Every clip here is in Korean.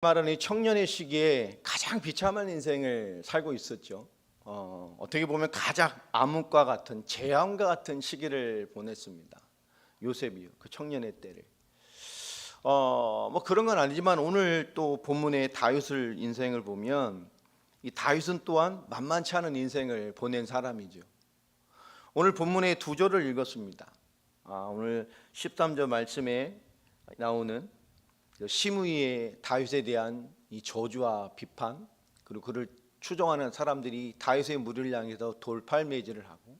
말하는 이 청년의 시기에 가장 비참한 인생을 살고 있었죠. 어떻게 보면 가장 암흑과 같은 재앙과 같은 시기를 보냈습니다. 요셉이요, 그 청년의 때를. 뭐 그런 건 아니지만 오늘 또 본문의 다윗을 인생을 보면 이 다윗은 또한 만만치 않은 인생을 보낸 사람이죠. 오늘 본문의 두 절을 읽었습니다. 오늘 13절 말씀에 나오는 시므이의 다윗에 대한 이 저주와 비판, 그리고 그를 추종하는 사람들이 다윗의 무리를 향해서 돌팔매질을 하고,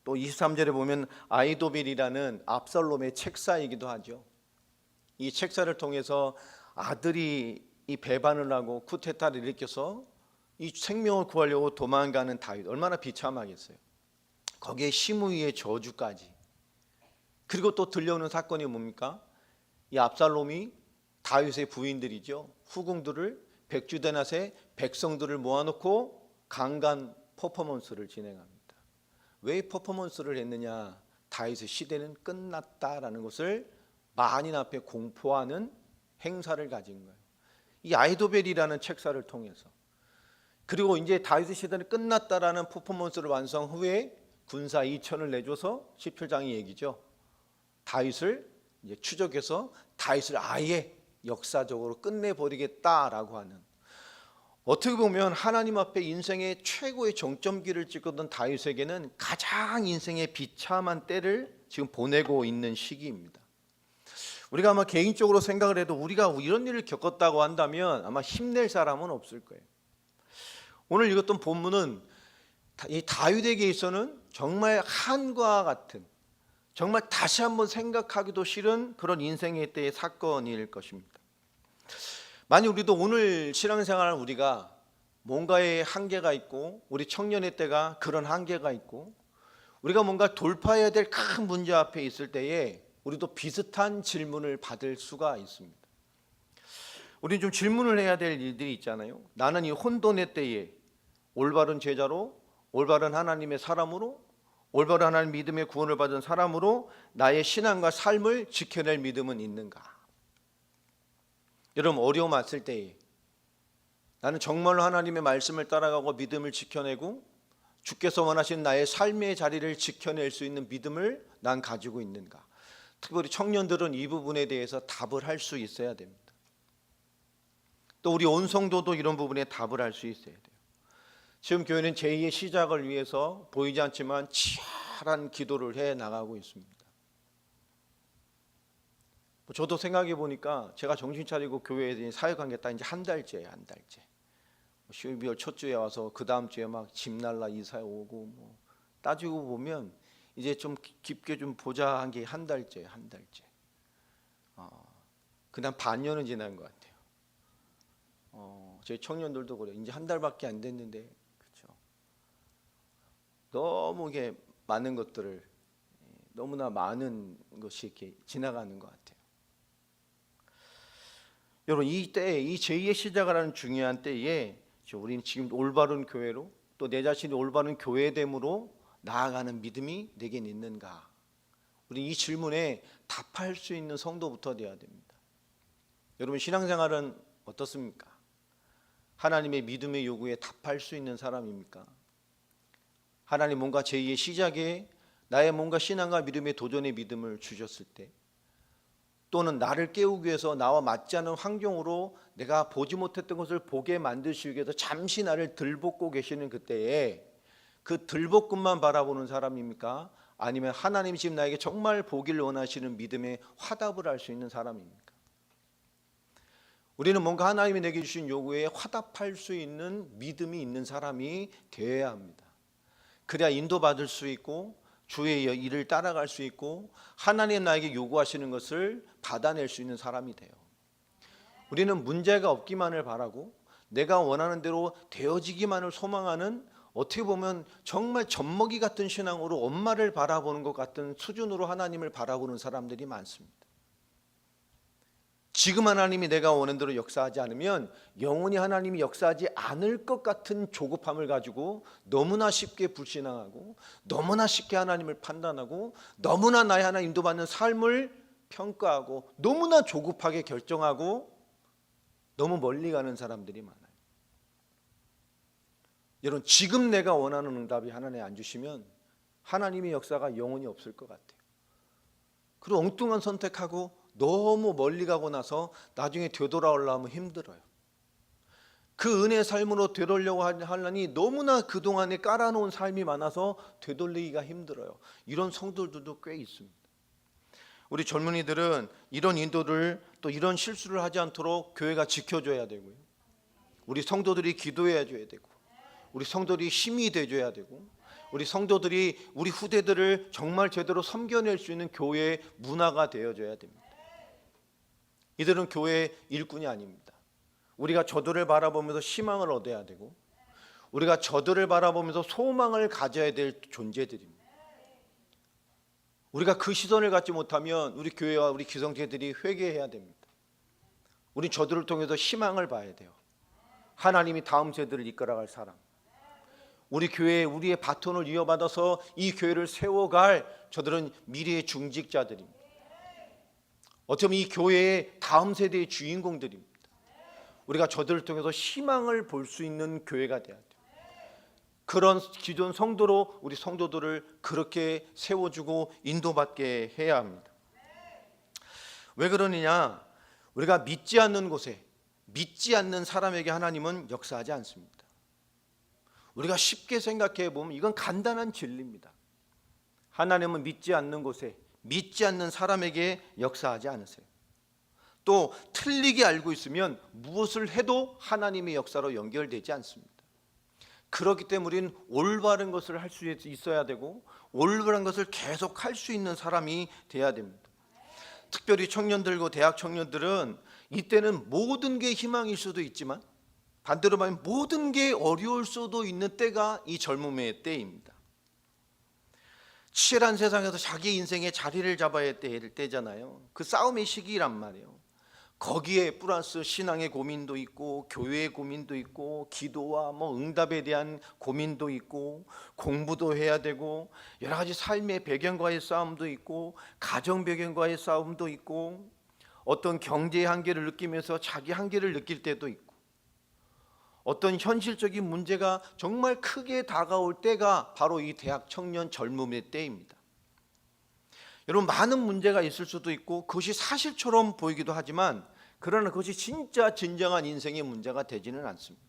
또 23절에 보면 아히도빌이라는 압살롬의 책사이기도 하죠. 이 책사를 통해서 아들이 이 배반을 하고 쿠데타를 일으켜서 이 생명을 구하려고 도망가는 다윗, 얼마나 비참하겠어요. 거기에 시므이의 저주까지. 그리고 또 들려오는 사건이 뭡니까? 이 압살롬이 다윗의 부인들이죠, 후궁들을 백주대낮에 백성들을 모아놓고 강간 퍼포먼스를 진행합니다. 왜 퍼포먼스를 했느냐? 다윗의 시대는 끝났다라는 것을 만인 앞에 공포하는 행사를 가진 거예요. 이 아히도벨이라는 책사를 통해서. 그리고 이제 다윗의 시대는 끝났다라는 퍼포먼스를 완성 후에 군사 2천을 내줘서 17장의 얘기죠. 다윗을 이제 추적해서 다윗을 아예 역사적으로 끝내버리겠다라고 하는, 어떻게 보면 하나님 앞에 인생의 최고의 정점기를 찍었던 다윗에게는 가장 인생의 비참한 때를 지금 보내고 있는 시기입니다. 우리가 아마 개인적으로 생각을 해도 우리가 이런 일을 겪었다고 한다면 아마 힘낼 사람은 없을 거예요. 오늘 읽었던 본문은 이 다윗에게 있어서는 정말 한과 같은, 정말 다시 한번 생각하기도 싫은 그런 인생의 때의 사건일 것입니다. 만약 우리도 오늘 신앙생활을 우리가 뭔가의 한계가 있고, 우리 청년의 때가 그런 한계가 있고, 우리가 뭔가 돌파해야 될 큰 문제 앞에 있을 때에 우리도 비슷한 질문을 받을 수가 있습니다. 우리는 좀 질문을 해야 될 일들이 있잖아요. 나는 이 혼돈의 때에 올바른 제자로, 올바른 하나님의 사람으로, 올바른 하나님 믿음의 구원을 받은 사람으로 나의 신앙과 삶을 지켜낼 믿음은 있는가? 여러분, 어려움 왔을 때에 나는 정말로 하나님의 말씀을 따라가고 믿음을 지켜내고 주께서 원하신 나의 삶의 자리를 지켜낼 수 있는 믿음을 난 가지고 있는가? 특별히 청년들은 이 부분에 대해서 답을 할 수 있어야 됩니다. 또 우리 온 성도도 이런 부분에 답을 할 수 있어야 돼요. 지금 교회는 제2의 시작을 위해서 보이지 않지만 치열한 기도를 해 나가고 있습니다. 저도 생각해 보니까 제가 정신 차리고 교회에 사역한 게 딱 이제 한 달째예요. 한 달째. 12월 첫 주에 와서 그 다음 주에 막 집 날라 이사 오고, 뭐 따지고 보면 이제 좀 깊게 좀 보자 한 게 한 달째예요. 한 달째. 그다음 반년은 지난 것 같아요. 저희 청년들도 그래요. 이제 한 달밖에 안 됐는데, 그렇죠? 너무 이게 많은 것들을, 너무나 많은 것이 이렇게 지나가는 것 같아요. 여러분, 이 때에, 이 제2의 시작을 하는 중요한 때에 우리는 지금 올바른 교회로, 또 내 자신이 올바른 교회됨으로 나아가는 믿음이 내겐 있는가? 우리 이 질문에 답할 수 있는 성도부터 되어야 됩니다. 여러분, 신앙생활은 어떻습니까? 하나님의 믿음의 요구에 답할 수 있는 사람입니까? 하나님 뭔가 제2의 시작에 나의 뭔가 신앙과 믿음의 도전의 믿음을 주셨을 때, 또는 나를 깨우기 위해서 나와 맞지 않은 환경으로 내가 보지 못했던 것을 보게 만드시기 위해서 잠시 나를 들볶고 계시는 그때에 그 들볶음만 바라보는 사람입니까? 아니면 하나님이 지금 나에게 정말 보기를 원하시는 믿음에 화답을 할 수 있는 사람입니까? 우리는 뭔가 하나님이 내게 주신 요구에 화답할 수 있는 믿음이 있는 사람이 되어야 합니다. 그래야 인도받을 수 있고 주의 일을 따라갈 수 있고 하나님 나에게 요구하시는 것을 받아낼 수 있는 사람이 돼요. 우리는 문제가 없기만을 바라고 내가 원하는 대로 되어지기만을 소망하는, 어떻게 보면 정말 젖먹이 같은 신앙으로 엄마를 바라보는 것 같은 수준으로 하나님을 바라보는 사람들이 많습니다. 지금 하나님이 내가 원하는 대로 역사하지 않으면 영원히 하나님이 역사하지 않을 것 같은 조급함을 가지고 너무나 쉽게 불신앙하고, 너무나 쉽게 하나님을 판단하고, 너무나 나의 하나님 인도받는 삶을 평가하고, 너무나 조급하게 결정하고, 너무 멀리 가는 사람들이 많아요. 여러분, 지금 내가 원하는 응답이 하나님 안 주시면 하나님의 역사가 영원히 없을 것 같아요. 그리고 엉뚱한 선택하고 너무 멀리 가고 나서 나중에 되돌아오려면 힘들어요. 그 은혜의 삶으로 되돌려고 하려니 너무나 그동안에 깔아놓은 삶이 많아서 되돌리기가 힘들어요. 이런 성도들도 꽤 있습니다. 우리 젊은이들은 이런 인도를, 또 이런 실수를 하지 않도록 교회가 지켜줘야 되고요. 우리 성도들이 기도해야 줘야 되고, 우리 성도들이 힘이 돼줘야 되고, 우리 성도들이 우리 후대들을 정말 제대로 섬겨낼 수 있는 교회의 문화가 되어줘야 됩니다. 이들은 교회의 일꾼이 아닙니다. 우리가 저들을 바라보면서 희망을 얻어야 되고, 우리가 저들을 바라보면서 소망을 가져야 될 존재들입니다. 우리가 그 시선을 갖지 못하면 우리 교회와 우리 기성제들이 회개해야 됩니다. 우리 저들을 통해서 희망을 봐야 돼요. 하나님이 다음 세대를 이끌어갈 사람, 우리 교회에 우리의 바톤을 이어받아서 이 교회를 세워갈 저들은 미래의 중직자들입니다. 어쩌면 이 교회의 다음 세대의 주인공들입니다. 우리가 저들을 통해서 희망을 볼 수 있는 교회가 돼야 돼요. 그런 기존 성도로 우리 성도들을 그렇게 세워주고 인도받게 해야 합니다. 왜 그러느냐? 우리가 믿지 않는 곳에, 믿지 않는 사람에게 하나님은 역사하지 않습니다. 우리가 쉽게 생각해 보면 이건 간단한 진리입니다. 하나님은 믿지 않는 곳에, 믿지 않는 사람에게 역사하지 않으세요. 또 틀리게 알고 있으면 무엇을 해도 하나님의 역사로 연결되지 않습니다. 그렇기 때문에 우리는 올바른 것을 할 수 있어야 되고, 올바른 것을 계속 할 수 있는 사람이 돼야 됩니다. 특별히 청년들과 대학 청년들은 이때는 모든 게 희망일 수도 있지만 반대로 말하면 모든 게 어려울 수도 있는 때가 이 젊음의 때입니다. 치열한 세상에서 자기 인생의 자리를 잡아야 될 때잖아요. 그 싸움의 시기란 말이에요. 거기에 플러스 신앙의 고민도 있고, 교회의 고민도 있고, 기도와 응답에 대한 고민도 있고, 공부도 해야 되고, 여러 가지 삶의 배경과의 싸움도 있고, 가정 배경과의 싸움도 있고, 어떤 경제의 한계를 느끼면서 자기 한계를 느낄 때도 있고, 어떤 현실적인 문제가 정말 크게 다가올 때가 바로 이 대학 청년 젊음의 때입니다. 여러분, 많은 문제가 있을 수도 있고 그것이 사실처럼 보이기도 하지만, 그러나 그것이 진짜 진정한 인생의 문제가 되지는 않습니다.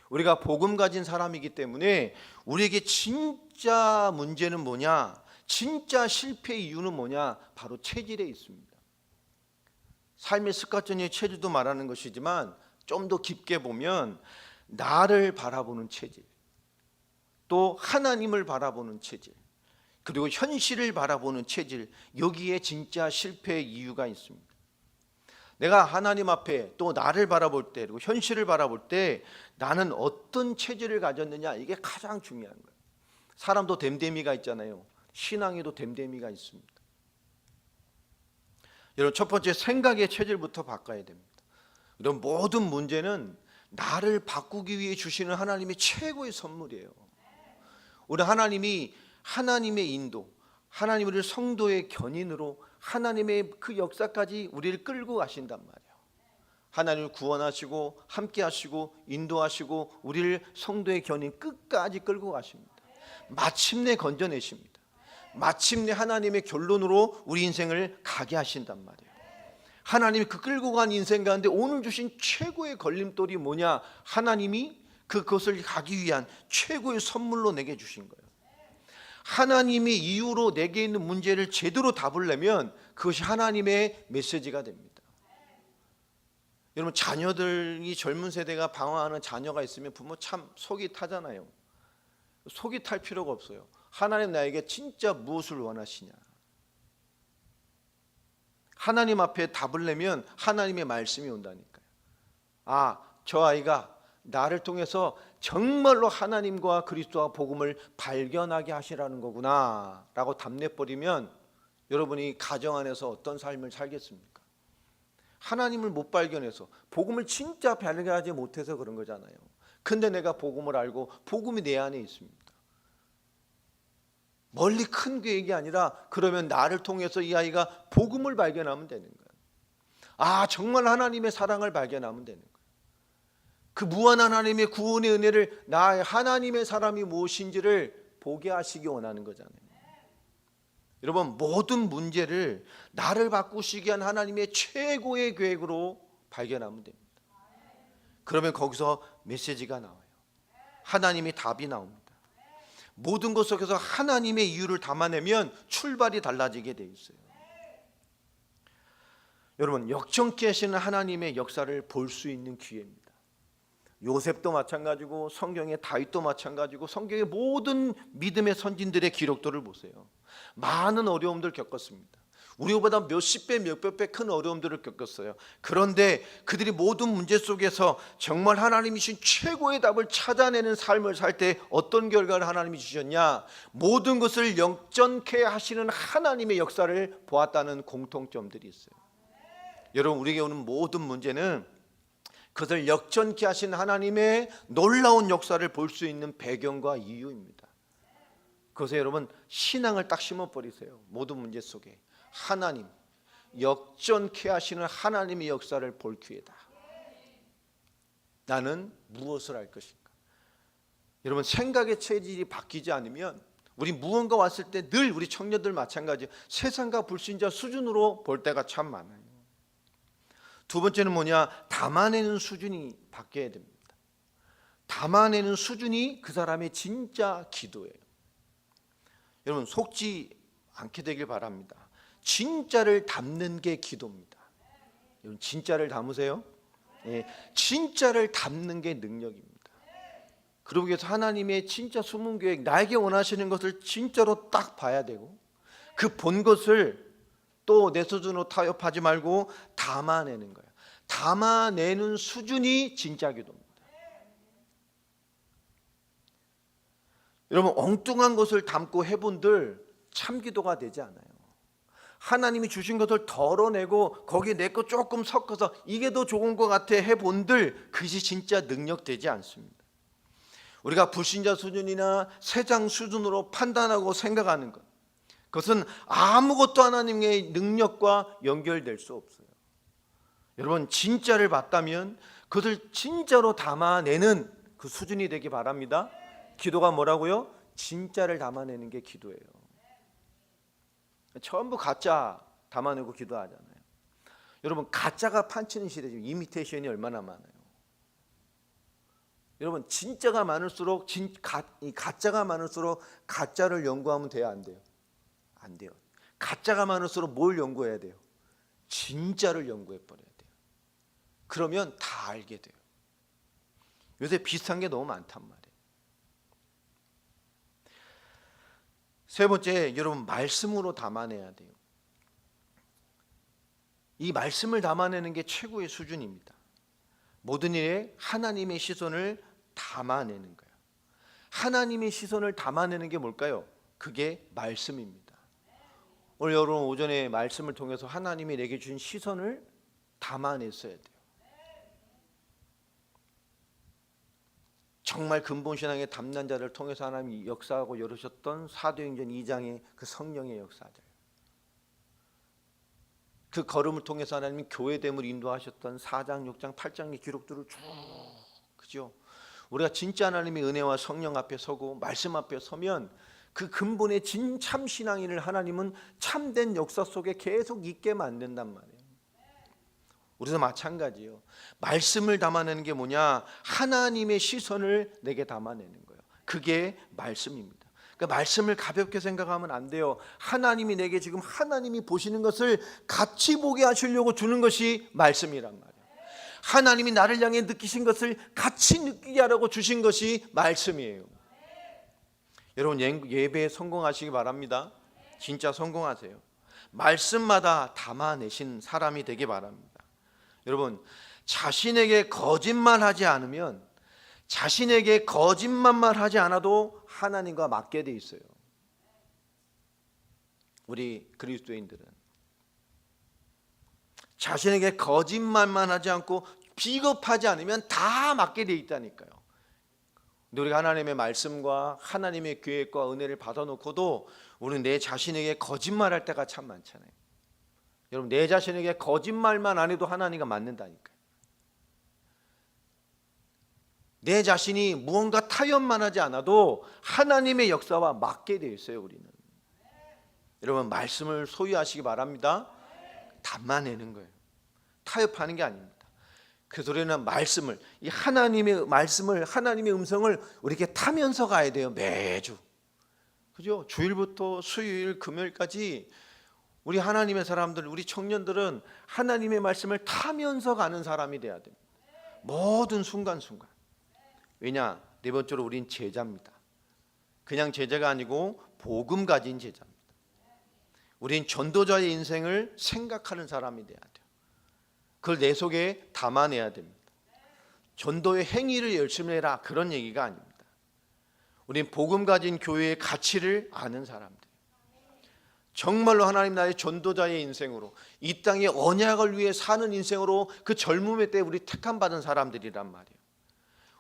우리가 복음 가진 사람이기 때문에 우리에게 진짜 문제는 뭐냐, 진짜 실패의 이유는 뭐냐, 바로 체질에 있습니다. 삶의 습관적인 체질도 말하는 것이지만 좀 더 깊게 보면 나를 바라보는 체질, 또 하나님을 바라보는 체질, 그리고 현실을 바라보는 체질, 여기에 진짜 실패의 이유가 있습니다. 내가 하나님 앞에 또 나를 바라볼 때, 그리고 현실을 바라볼 때 나는 어떤 체질을 가졌느냐, 이게 가장 중요한 거예요. 사람도 됨됨이가 있잖아요. 신앙에도 됨됨이가 있습니다. 여러분, 첫 번째 생각의 체질부터 바꿔야 됩니다. 이런 모든 문제는 나를 바꾸기 위해 주시는 하나님의 최고의 선물이에요. 우리 하나님이 하나님의 인도, 하나님 우리를 성도의 견인으로 하나님의 그 역사까지 우리를 끌고 가신단 말이에요. 하나님을 구원하시고 함께 하시고 인도하시고 우리를 성도의 견인 끝까지 끌고 가십니다. 마침내 건져내십니다. 마침내 하나님의 결론으로 우리 인생을 가게 하신단 말이에요. 하나님이 그 끌고 간 인생 가운데 오늘 주신 최고의 걸림돌이 뭐냐? 하나님이 그것을 가기 위한 최고의 선물로 내게 주신 거예요. 하나님의 이유로 내게 있는 문제를 제대로 답을 내면 그것이 하나님의 메시지가 됩니다. 여러분, 자녀들이, 젊은 세대가 방황하는 자녀가 있으면 부모 참 속이 타잖아요. 속이 탈 필요가 없어요. 하나님 나에게 진짜 무엇을 원하시냐, 하나님 앞에 답을 내면 하나님의 말씀이 온다니까요. 아, 저 아이가 나를 통해서 정말로 하나님과 그리스도와 복음을 발견하게 하시라는 거구나 라고 답내버리면 여러분이 가정 안에서 어떤 삶을 살겠습니까? 하나님을 못 발견해서, 복음을 진짜 발견하지 못해서 그런 거잖아요. 근데 내가 복음을 알고 복음이 내 안에 있습니다. 멀리 큰 계획이 아니라 그러면 나를 통해서 이 아이가 복음을 발견하면 되는 거예요. 정말 하나님의 사랑을 발견하면 되는 거예요. 그 무한한 하나님의 구원의 은혜를, 나의 하나님의 사람이 무엇인지를 보게 하시기 원하는 거잖아요. 여러분, 모든 문제를 나를 바꾸시기 위한 하나님의 최고의 계획으로 발견하면 됩니다. 그러면 거기서 메시지가 나와요. 하나님의 답이 나옵니다. 모든 것 속에서 하나님의 이유를 담아내면 출발이 달라지게 돼 있어요. 여러분, 역정케 하시는 하나님의 역사를 볼 수 있는 기회입니다. 요셉도 마찬가지고 성경의 다윗도 마찬가지고 성경의 모든 믿음의 선진들의 기록들을 보세요. 많은 어려움들 겪었습니다. 우리보다 몇십 배, 몇백 배 큰 어려움들을 겪었어요. 그런데 그들이 모든 문제 속에서 정말 하나님이신 최고의 답을 찾아내는 삶을 살 때 어떤 결과를 하나님이 주셨냐? 모든 것을 역전케 하시는 하나님의 역사를 보았다는 공통점들이 있어요. 여러분, 우리에게 오는 모든 문제는 그것을 역전케 하신 하나님의 놀라운 역사를 볼 수 있는 배경과 이유입니다. 그것에 여러분, 신앙을 딱 심어버리세요. 모든 문제 속에 하나님, 역전케 하시는 하나님의 역사를 볼 기회다. 나는 무엇을 할 것인가? 여러분, 생각의 체질이 바뀌지 않으면 우리 무언가 왔을 때 늘 우리 청년들 마찬가지 세상과 불신자 수준으로 볼 때가 참 많아요. 두 번째는 뭐냐? 담아내는 수준이 바뀌어야 됩니다. 담아내는 수준이 그 사람의 진짜 기도예요. 여러분, 속지 않게 되길 바랍니다. 진짜를 담는 게 기도입니다. 여러분, 진짜를 담으세요. 진짜를 담는 게 능력입니다. 그러기 위해서 하나님의 진짜 숨은 계획, 나에게 원하시는 것을 진짜로 딱 봐야 되고, 그 본 것을 또 내 수준으로 타협하지 말고 담아내는 거예요. 담아내는 수준이 진짜 기도입니다. 여러분, 엉뚱한 것을 담고 해본들 참 기도가 되지 않아요. 하나님이 주신 것을 덜어내고 거기에 내 거 조금 섞어서 이게 더 좋은 것 같아 해본들 그것이 진짜 능력되지 않습니다. 우리가 불신자 수준이나 세상 수준으로 판단하고 생각하는 것, 그것은 아무것도 하나님의 능력과 연결될 수 없어요. 여러분, 진짜를 봤다면 그것을 진짜로 담아내는 그 수준이 되기 바랍니다. 기도가 뭐라고요? 진짜를 담아내는 게 기도예요. 전부 가짜 담아내고 기도하잖아요. 여러분, 가짜가 판치는 시대죠. 이미테이션이 얼마나 많아요. 여러분, 진짜가 많을수록 가짜가 많을수록 가짜를 연구하면 돼요, 안 돼요? 안 돼요. 가짜가 많을수록 뭘 연구해야 돼요? 진짜를 연구해 버려야 돼요. 그러면 다 알게 돼요. 요새 비슷한 게 너무 많단 말이에요. 세 번째, 여러분, 말씀으로 담아내야 돼요. 이 말씀을 담아내는 게 최고의 수준입니다. 모든 일에 하나님의 시선을 담아내는 거예요. 하나님의 시선을 담아내는 게 뭘까요? 그게 말씀입니다. 오늘 여러분 오전에 말씀을 통해서 하나님이 내게 주신 시선을 담아냈어야 돼요. 정말 근본신앙의 담난 자를 통해서 하나님이 역사하고 열으셨던 사도행전 2장의 그 성령의 역사들, 그 걸음을 통해서 하나님이 교회됨을 인도하셨던 4장, 6장, 8장의 기록들을 쭉, 그죠? 우리가 진짜 하나님의 은혜와 성령 앞에 서고 말씀 앞에 서면 그 근본의 참 신앙인을 하나님은 참된 역사 속에 계속 있게 만든단 말이에요. 우리도 마찬가지예요. 말씀을 담아내는 게 뭐냐? 하나님의 시선을 내게 담아내는 거예요. 그게 말씀입니다. 그러니까 말씀을 가볍게 생각하면 안 돼요. 하나님이 내게 지금 하나님이 보시는 것을 같이 보게 하시려고 주는 것이 말씀이란 말이에요. 하나님이 나를 향해 느끼신 것을 같이 느끼게 하라고 주신 것이 말씀이에요. 여러분, 예배에 성공하시기 바랍니다. 진짜 성공하세요. 말씀마다 담아내신 사람이 되기 바랍니다. 여러분, 자신에게 거짓말하지 않으면, 자신에게 거짓말만 하지 않아도 하나님과 맞게 돼 있어요. 우리 그리스도인들은 자신에게 거짓말만 하지 않고 비겁하지 않으면 다 맞게 돼 있다니까요. 근데 우리가 하나님의 말씀과 하나님의 계획과 은혜를 받아놓고도 우리는 내 자신에게 거짓말할 때가 참 많잖아요. 여러분, 내 자신에게 거짓말만 안 해도 하나님과 맞는다니까요. 내 자신이 무언가 타협만 하지 않아도 하나님의 역사와 맞게 되어 있어요. 우리는. 여러분, 말씀을 소유하시기 바랍니다. 담아내는 거예요. 타협하는 게 아닙니다. 그래서 우리는 말씀을, 이 하나님의 말씀을, 하나님의 음성을 우리에게 타면서 가야 돼요. 매주. 그죠? 주일부터 수요일, 금요일까지 우리 하나님의 사람들, 우리 청년들은 하나님의 말씀을 타면서 가는 사람이 돼야 됩니다. 모든 순간순간. 왜냐? 네 번째로 우린 제자입니다. 그냥 제자가 아니고 복음 가진 제자입니다. 우린 전도자의 인생을 생각하는 사람이 돼야 돼요. 그걸 내 속에 담아내야 됩니다. 전도의 행위를 열심히 해라, 그런 얘기가 아닙니다. 우린 복음 가진 교회의 가치를 아는 사람들, 정말로 하나님 나라의 전도자의 인생으로 이 땅의 언약을 위해 사는 인생으로 그 젊음의 때 우리 택함 받은 사람들이란 말이에요.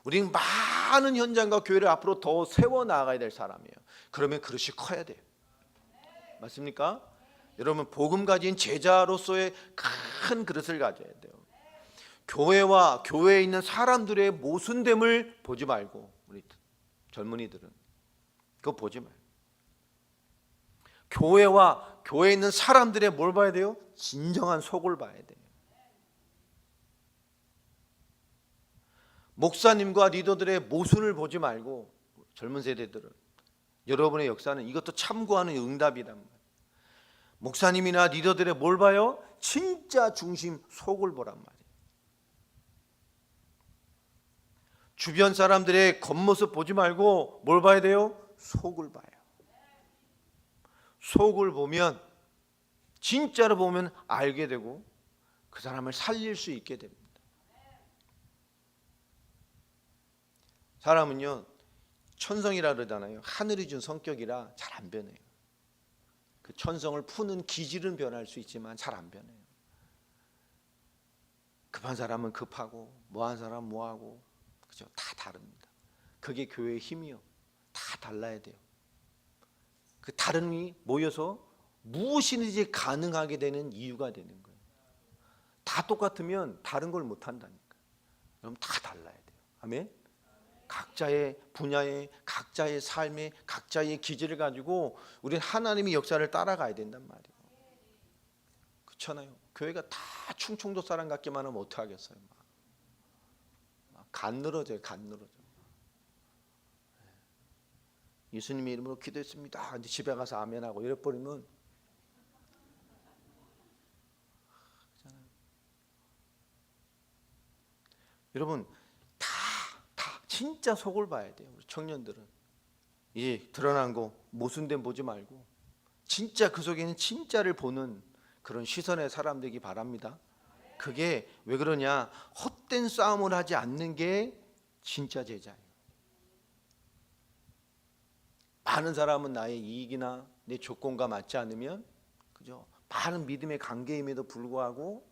우리는 많은 현장과 교회를 앞으로 더 세워 나가야 될 사람이에요. 그러면 그릇이 커야 돼요. 맞습니까? 여러분, 복음 가진 제자로서의 큰 그릇을 가져야 돼요. 교회와 교회에 있는 사람들의 모순됨을 보지 말고, 우리 젊은이들은 그거 보지 말고, 교회와 교회에 있는 사람들의 뭘 봐야 돼요? 진정한 속을 봐야 돼요. 목사님과 리더들의 모순을 보지 말고, 젊은 세대들은 여러분의 역사는 이것도 참고하는 응답이란 말이에요. 목사님이나 리더들의 뭘 봐요? 진짜 중심 속을 보란 말이에요. 주변 사람들의 겉모습 보지 말고 뭘 봐야 돼요? 속을 봐요. 속을 보면, 진짜로 보면 알게 되고 그 사람을 살릴 수 있게 됩니다. 사람은요, 천성이라 그러잖아요. 하늘이 준 성격이라 잘 안 변해요. 그 천성을 푸는 기질은 변할 수 있지만 잘 안 변해요. 급한 사람은 급하고, 뭐한 사람은 뭐하고, 그죠? 다 다릅니다. 그게 교회의 힘이요. 다 달라야 돼요. 그 다름이 모여서 무엇이든지 가능하게 되는 이유가 되는 거예요. 다 똑같으면 다른 걸 못 한다니까. 그럼 다 달라야 돼요. 아멘. 각자의 분야에, 각자의 삶에, 각자의 기질을 가지고 우리는 하나님의 역사를 따라가야 된단 말이에요. 그렇잖아요. 교회가 다 충청도 사람 같기만 하면 어떡하겠어요. 간 늘어져요. 간 늘어져. 예수님의 이름으로 기도했습니다. 이제 집에 가서 아멘하고 이래버리면, 여러분, 다 진짜 속을 봐야 돼요. 우리 청년들은 이제 드러난 거 모순된 보지 말고 진짜 그 속에는 진짜를 보는 그런 시선의 사람 되기 바랍니다. 그게 왜 그러냐? 헛된 싸움을 하지 않는 게 진짜 제자예요. 많은 사람은 나의 이익이나 내 조건과 맞지 않으면, 그죠? 많은 믿음의 관계임에도 불구하고,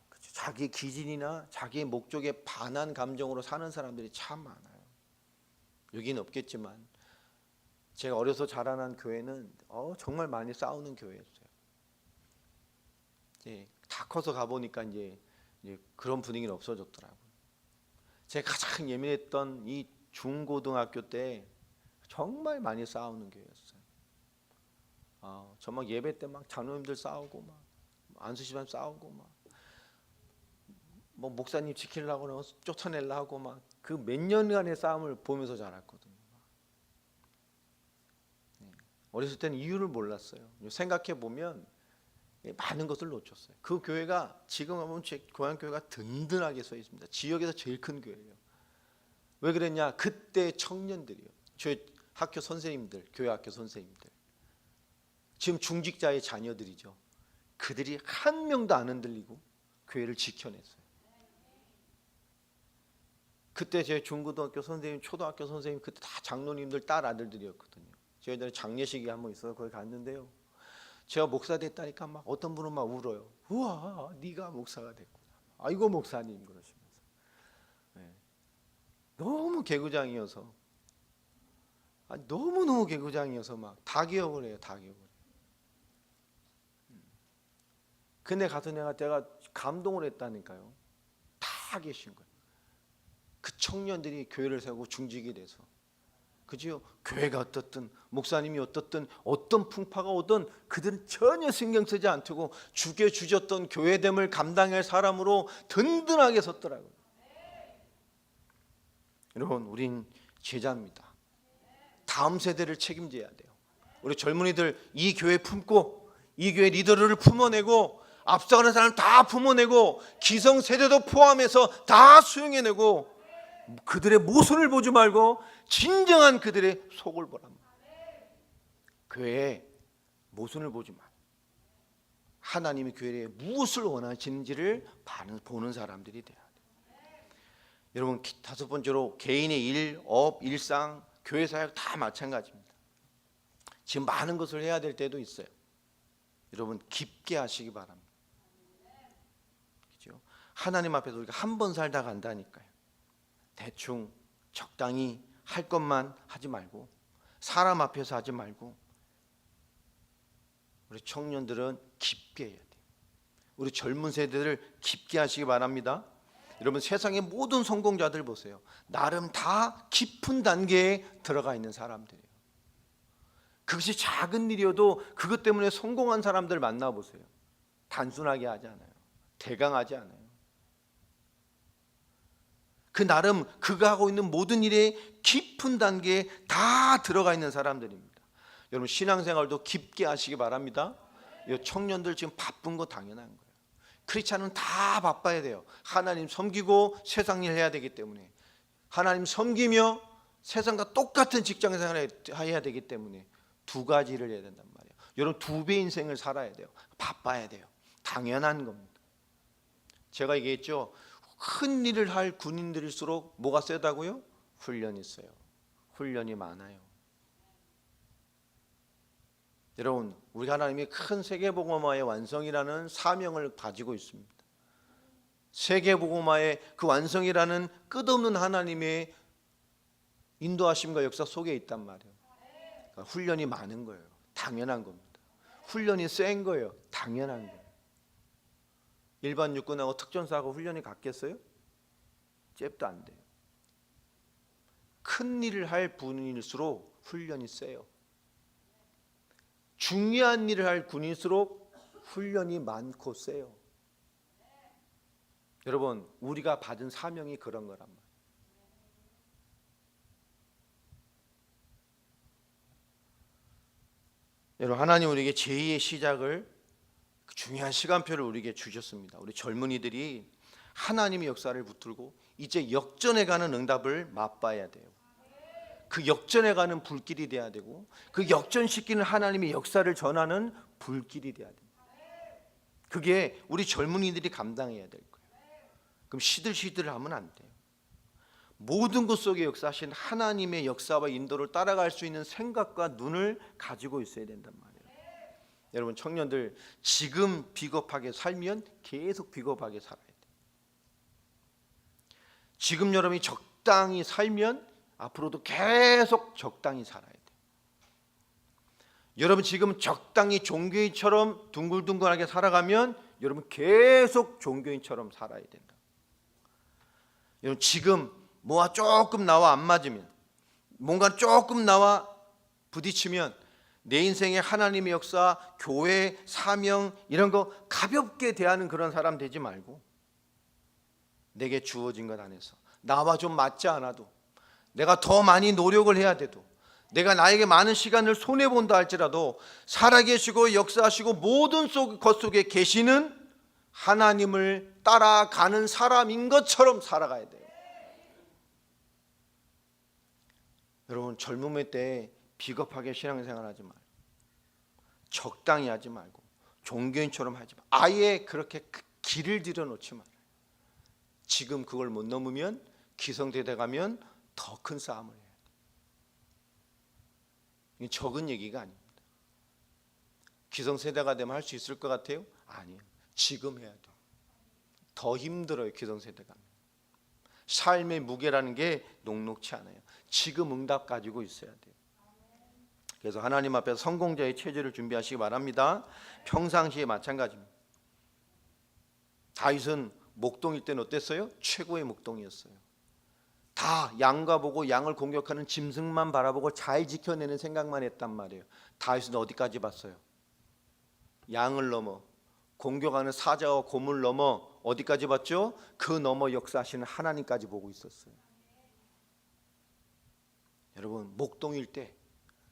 그죠? 자기의 기질이나 자기의 목적에 반한 감정으로 사는 사람들이 참 많아요. 여기는 없겠지만 제가 어려서 자라난 교회는 정말 많이 싸우는 교회였어요. 이제 다 커서 가보니까 이제 그런 분위기는 없어졌더라고요. 제가 가장 예민했던 이 중고등학교 때 정말 많이 싸우는 교회였어요. 저 막 예배 때 막 장로님들 싸우고, 막 안수시반 싸우고, 막 뭐 목사님 지키려고 쫓아내려고 하고, 막 그 몇 년간의 싸움을 보면서 자랐거든요. 어렸을 때는 이유를 몰랐어요. 생각해 보면 많은 것을 놓쳤어요. 그 교회가 지금 보면 제 고향 교회가 든든하게 서 있습니다. 지역에서 제일 큰 교회예요. 왜 그랬냐? 그때 청년들이요. 저희 학교 선생님들, 교회 학교 선생님들, 지금 중직자의 자녀들이죠. 그들이 한 명도 안 흔들리고 교회를 지켜냈어요. 그때 제 중고등학교 선생님, 초등학교 선생님, 그때 다 장로님들 딸 아들들이었거든요. 제가 예전에 장례식이 한번 있어서 거기 갔는데요. 제가 목사 됐다니까 막 어떤 분은 막 울어요. 우와, 네가 목사가 됐구나. 아이고 목사님, 그러시면서. 네. 너무 개구장이어서, 너무너무 개구장이어서 막 다 기억을 해요. 다 기억을 해요. 근데 가서 내가 감동을 했다니까요. 다 계신 거예요. 그 청년들이 교회를 세우고 중직이 돼서, 그죠? 교회가 어떻든 목사님이 어떻든 어떤 풍파가 오든 그들은 전혀 신경 쓰지 않고 죽여 주셨던 교회됨을 감당할 사람으로 든든하게 섰더라고요. 여러분, 우린 제자입니다. 다음 세대를 책임져야 돼요. 우리 젊은이들 이 교회 품고 이 교회 리더를 품어내고 앞서가는 사람 다 품어내고 기성세대도 포함해서 다 수용해내고 그들의 모순을 보지 말고 진정한 그들의 속을 보라. 교회의 모순을 보지 마. 하나님이 교회에 무엇을 원하시는지를 보는 사람들이 돼야 돼요. 여러분, 다섯 번째로 개인의 일, 업, 일상, 교회 사역 다 마찬가지입니다. 지금 많은 것을 해야 될 때도 있어요. 여러분, 깊게 하시기 바랍니다. 그렇죠? 하나님 앞에서 우리가 한 번 살다 간다니까요. 대충 적당히 할 것만 하지 말고 사람 앞에서 하지 말고 우리 청년들은 깊게 해야 돼요. 우리 젊은 세대를 깊게 하시기 바랍니다. 여러분, 세상의 모든 성공자들 보세요. 나름 다 깊은 단계에 들어가 있는 사람들이에요. 그것이 작은 일이어도 그것 때문에 성공한 사람들 만나보세요. 단순하게 하지 않아요. 대강하지 않아요. 그 나름 그가 하고 있는 모든 일에 깊은 단계에 다 들어가 있는 사람들입니다. 여러분, 신앙생활도 깊게 하시기 바랍니다. 이 청년들 지금 바쁜 거 당연한 거예요. 크리스찬은 다 바빠야 돼요. 하나님 섬기고 세상 일 해야 되기 때문에, 하나님 섬기며 세상과 똑같은 직장 생활을 해야 되기 때문에 두 가지 일을 해야 된단 말이에요. 여러분, 두 배 인생을 살아야 돼요. 바빠야 돼요. 당연한 겁니다. 제가 얘기했죠. 큰 일을 할 군인들일수록 뭐가 세다고요? 훈련이 있어요. 훈련이 많아요. 여러분, 우리 하나님이 큰 세계복음화의 완성이라는 사명을 가지고 있습니다. 세계복음화의 그 완성이라는 끝없는 하나님의 인도하심과 역사 속에 있단 말이에요. 그러니까 훈련이 많은 거예요. 당연한 겁니다. 훈련이 센 거예요. 당연한 거예요. 일반 육군하고 특전사하고 훈련이 같겠어요? 잽도 안 돼요. 큰 일을 할 분일수록 훈련이 세요. 중요한 일을 할 군일수록 훈련이 많고 세요. 여러분, 우리가 받은 사명이 그런 거란 말이에요. 여러분, 하나님 우리에게 제2의 시작을, 중요한 시간표를 우리에게 주셨습니다. 우리 젊은이들이 하나님의 역사를 붙들고 이제 역전해 가는 응답을 맛봐야 돼요. 그 역전해 가는 불길이 돼야 되고 그 역전시키는 하나님의 역사를 전하는 불길이 돼야 됩니다. 그게 우리 젊은이들이 감당해야 될 거예요. 그럼 시들시들 하면 안 돼요. 모든 것 속에 역사하신 하나님의 역사와 인도를 따라갈 수 있는 생각과 눈을 가지고 있어야 된단 말이에요. 여러분, 청년들 지금 비겁하게 살면 계속 비겁하게 살아야 돼요. 지금 여러분이 적당히 살면 앞으로도 계속 적당히 살아야 돼요. 여러분, 지금 적당히 종교인처럼 둥글둥글하게 살아가면 여러분 계속 종교인처럼 살아야 된다. 여러분, 지금 뭐가 조금 나와 안 맞으면, 뭔가 조금 나와 부딪히면 내 인생의 하나님의 역사, 교회, 사명 이런 거 가볍게 대하는 그런 사람 되지 말고, 내게 주어진 것 안에서 나와 좀 맞지 않아도, 내가 더 많이 노력을 해야 돼도, 내가 나에게 많은 시간을 손해본다 할지라도 살아계시고 역사하시고 모든 것 속에 계시는 하나님을 따라가는 사람인 것처럼 살아가야 돼요. 여러분, 젊음의 때 비겁하게 신앙생활 하지 말고, 적당히 하지 말고, 종교인처럼 하지 말고, 아예 그렇게 길을 들여놓지 말아요. 지금 그걸 못 넘으면 기성세대 가면 더 큰 싸움을 해야 돼요. 이게 적은 얘기가 아닙니다. 기성세대가 되면 할 수 있을 것 같아요? 아니에요. 지금 해야 돼요. 더 힘들어요. 기성세대가. 삶의 무게라는 게 녹록치 않아요. 지금 응답 가지고 있어야 돼요. 그래서 하나님 앞에서 성공자의 체질을 준비하시기 바랍니다. 평상시에 마찬가지입니다. 다윗은 목동일 때는 어땠어요? 최고의 목동이었어요. 다 양과 보고 양을 공격하는 짐승만 바라보고 잘 지켜내는 생각만 했단 말이에요. 다윗은 어디까지 봤어요? 양을 넘어 공격하는 사자와 곰을 넘어 어디까지 봤죠? 그 넘어 역사하시는 하나님까지 보고 있었어요. 여러분, 목동일 때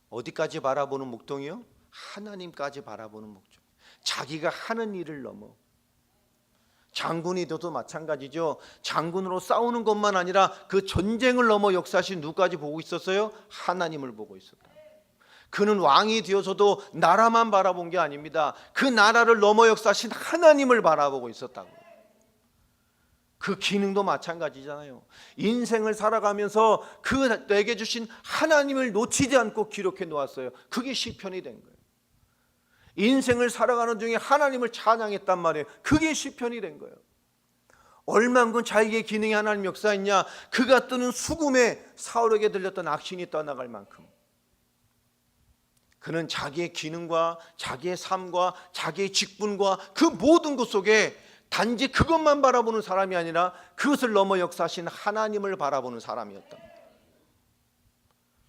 어디까지 바라보는 목동이요? 하나님까지 바라보는 목동. 자기가 하는 일을 넘어. 장군이 돼도 마찬가지죠. 장군으로 싸우는 것만 아니라 그 전쟁을 넘어 역사하신 누구까지 보고 있었어요? 하나님을 보고 있었다. 그는 왕이 되어서도 나라만 바라본 게 아닙니다. 그 나라를 넘어 역사하신 하나님을 바라보고 있었다고. 그 기능도 마찬가지잖아요. 인생을 살아가면서 그 내게 주신 하나님을 놓치지 않고 기록해 놓았어요. 그게 시편이 된 거예요. 인생을 살아가는 중에 하나님을 찬양했단 말이에요. 그게 시편이 된 거예요. 얼만큼 자기의 기능이 하나님 역사했냐. 그가 뜨는 수금에 사울에게 들렸던 악신이 떠나갈 만큼 그는 자기의 기능과 자기의 삶과 자기의 직분과 그 모든 것 속에 단지 그것만 바라보는 사람이 아니라 그것을 넘어 역사하신 하나님을 바라보는 사람이었다.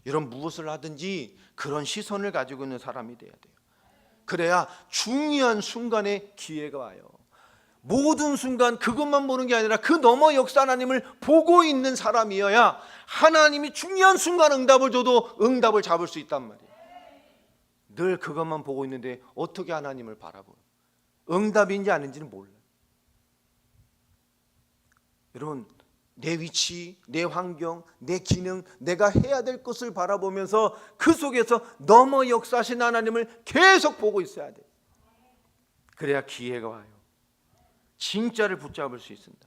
이런 무엇을 하든지 그런 시선을 가지고 있는 사람이 돼야 돼요. 그래야 중요한 순간에 기회가 와요. 모든 순간 그것만 보는 게 아니라 그 넘어 역사 하나님을 보고 있는 사람이어야 하나님이 중요한 순간 응답을 줘도 응답을 잡을 수 있단 말이에요. 늘 그것만 보고 있는데 어떻게 하나님을 바라보요? 응답인지 아닌지는 몰라요. 여러분, 내 위치, 내 환경, 내 기능, 내가 해야 될 것을 바라보면서 그 속에서 넘어 역사하신 하나님을 계속 보고 있어야 돼요. 그래야 기회가 와요. 진짜를 붙잡을 수 있습니다.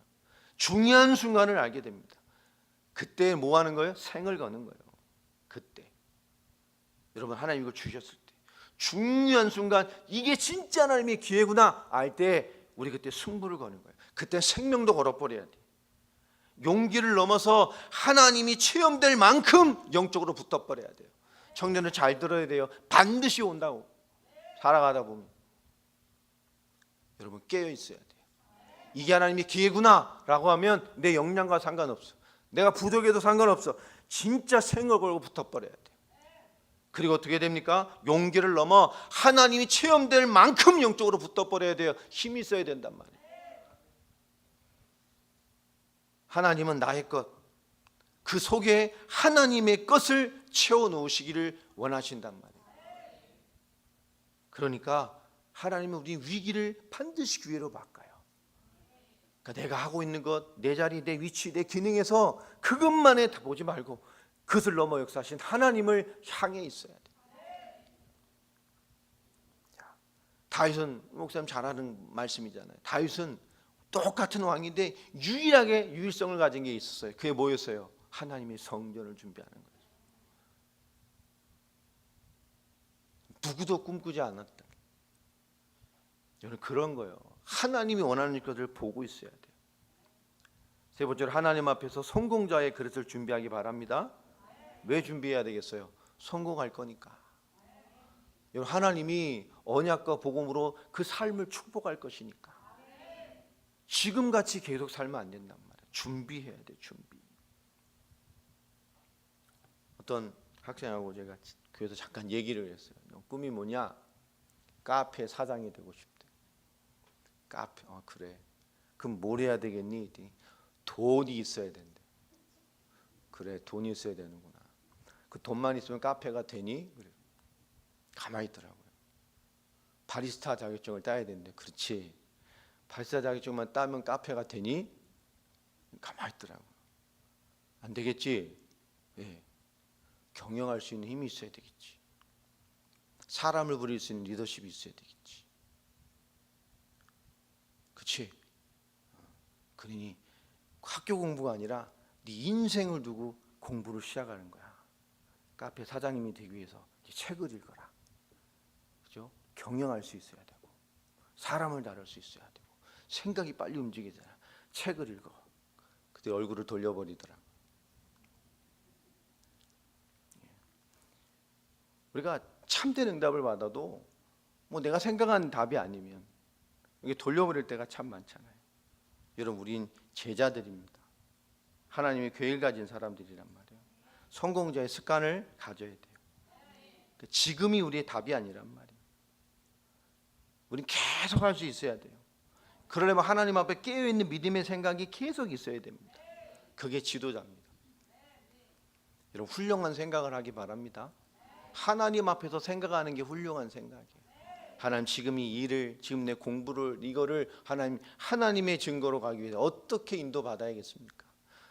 중요한 순간을 알게 됩니다. 그때 뭐 하는 거예요? 생을 거는 거예요. 그때 여러분, 하나님 이걸 주셨을 때 중요한 순간, 이게 진짜 하나님의 기회구나 알 때 우리 그때 승부를 거는 거예요. 그때 생명도 걸어버려야 돼요. 용기를 넘어서 하나님이 체험될 만큼 영적으로 붙어버려야 돼요. 청년을 잘 들어야 돼요. 반드시 온다고. 살아가다 보면 여러분, 깨어 있어야 돼요. 이게 하나님의 기회구나 라고 하면 내 역량과 상관없어. 내가 부족해도 상관없어. 진짜 생을 걸고 붙어버려야 돼요. 그리고 어떻게 됩니까? 용기를 넘어 하나님이 체험될 만큼 영적으로 붙어버려야 돼요. 힘이 있어야 된단 말이에요. 하나님은 나의 것, 그 속에 하나님의 것을 채워놓으시기를 원하신단 말이에요. 그러니까 하나님은 우리 위기를 반드시 기회로 바꿔요. 그러니까 내가 하고 있는 것, 내 자리, 내 위치, 내 기능에서 그것만에 보지 말고 그것을 넘어 역사하신 하나님을 향해 있어야 돼요. 다윗은, 목사님 잘 아는 말씀이잖아요. 다윗은 똑같은 왕인데 유일하게 유일성을 가진 게 있었어요. 그게 뭐였어요? 하나님의 성전을 준비하는 거예요. 누구도 꿈꾸지 않았다. 저는 그런 거예요. 하나님이 원하는 것을 보고 있어야 돼요. 세 번째로, 하나님 앞에서 성공자의 그릇을 준비하기 바랍니다. 왜 준비해야 되겠어요? 성공할 거니까. 하나님이 언약과 복음으로 그 삶을 축복할 것이니까. 지금같이 계속 살면 안 된단 말이에요. 준비해야 돼. 준비. 어떤 학생하고 제가 교회에서 잠깐 얘기를 했어요. 너 꿈이 뭐냐? 카페 사장이 되고 싶대. 카페. 그래. 그럼 뭘 해야 되겠니? 돈이 있어야 된대. 그래, 돈이 있어야 되는구나. 그 돈만 있으면 카페가 되니? 그래. 가만히 있더라고요. 바리스타 자격증을 따야 되는데, 그렇지. 바리스타 자격증만 따면 카페가 되니? 가만히 있더라고요. 안 되겠지? 예. 경영할 수 있는 힘이 있어야 되겠지. 사람을 부릴 수 있는 리더십이 있어야 되겠지. 그렇지? 그러니 학교 공부가 아니라 네 인생을 두고 공부를 시작하는 거야. 카페 사장님이 되기 위해서 책을 읽어라. 그죠? 경영할 수 있어야 되고, 사람을 다룰 수 있어야 되고, 생각이 빨리 움직이잖아. 책을 읽어. 그때 얼굴을 돌려버리더라. 우리가 참된 응답을 받아도 뭐 내가 생각한 답이 아니면 이게 돌려버릴 때가 참 많잖아요. 여러분, 우린 제자들입니다. 하나님의 계획을 가진 사람들이란 말이에요. 성공자의 습관을 가져야 돼요. 지금이 우리의 답이 아니란 말이에요. 우린 계속 할 수 있어야 돼요. 그러려면 하나님 앞에 깨어있는 믿음의 생각이 계속 있어야 됩니다. 그게 지도자입니다. 여러분, 훌륭한 생각을 하기 바랍니다. 하나님 앞에서 생각하는 게 훌륭한 생각이에요. 하나님, 지금 이 일을, 지금 내 공부를, 이거를 하나님의 증거로 가기 위해서 어떻게 인도받아야겠습니까?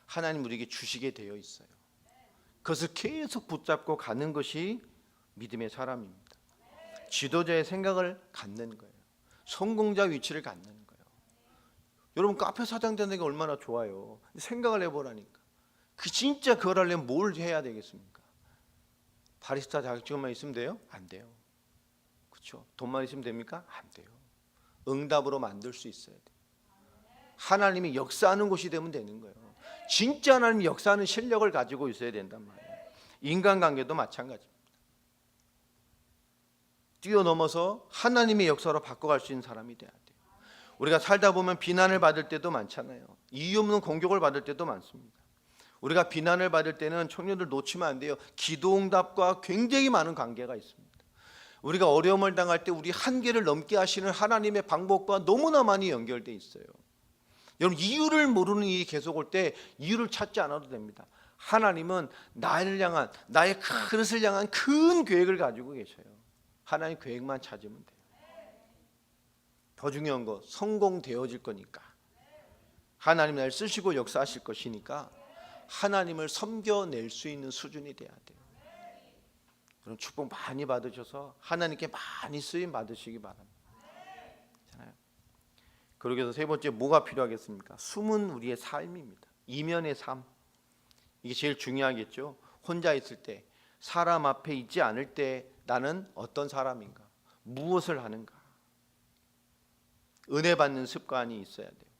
하나님 우리에게 주시게 되어 있어요. 그것을 계속 붙잡고 가는 것이 믿음의 사람입니다. 지도자의 생각을 갖는 거예요. 성공자 위치를 갖는 거예요. 여러분, 카페 사장 되는 게 얼마나 좋아요. 생각을 해보라니까. 진짜 그걸 하려면 뭘 해야 되겠습니까? 바리스타 자격증만 있으면 돼요? 안 돼요. 그렇죠? 돈만 있으면 됩니까? 안 돼요. 응답으로 만들 수 있어야 돼요. 하나님이 역사하는 곳이 되면 되는 거예요. 진짜 하나님이 역사하는 실력을 가지고 있어야 된단 말이에요. 인간관계도 마찬가지입니다. 뛰어넘어서 하나님의 역사로 바꿔갈 수 있는 사람이 돼야 돼요. 우리가 살다 보면 비난을 받을 때도 많잖아요. 이유 없는 공격을 받을 때도 많습니다. 우리가 비난을 받을 때는 청년들 놓치면 안 돼요. 기도응답과 굉장히 많은 관계가 있습니다. 우리가 어려움을 당할 때 우리 한계를 넘게 하시는 하나님의 방법과 너무나 많이 연결돼 있어요. 여러분, 이유를 모르는 일이 계속 올 때 이유를 찾지 않아도 됩니다. 하나님은 나를 향한, 나의 그릇을 향한 큰 계획을 가지고 계셔요. 하나님 계획만 찾으면 돼요. 더 중요한 거, 성공되어질 거니까. 하나님 나를 쓰시고 역사하실 것이니까 하나님을 섬겨낼 수 있는 수준이 돼야 돼요. 그럼 축복 많이 받으셔서 하나님께 많이 쓰임 받으시기 바랍니다. 그러기 위해서 세 번째 뭐가 필요하겠습니까? 숨은 우리의 삶입니다. 이면의 삶. 이게 제일 중요하겠죠. 혼자 있을 때, 사람 앞에 있지 않을 때 나는 어떤 사람인가? 무엇을 하는가? 은혜 받는 습관이 있어야 돼요.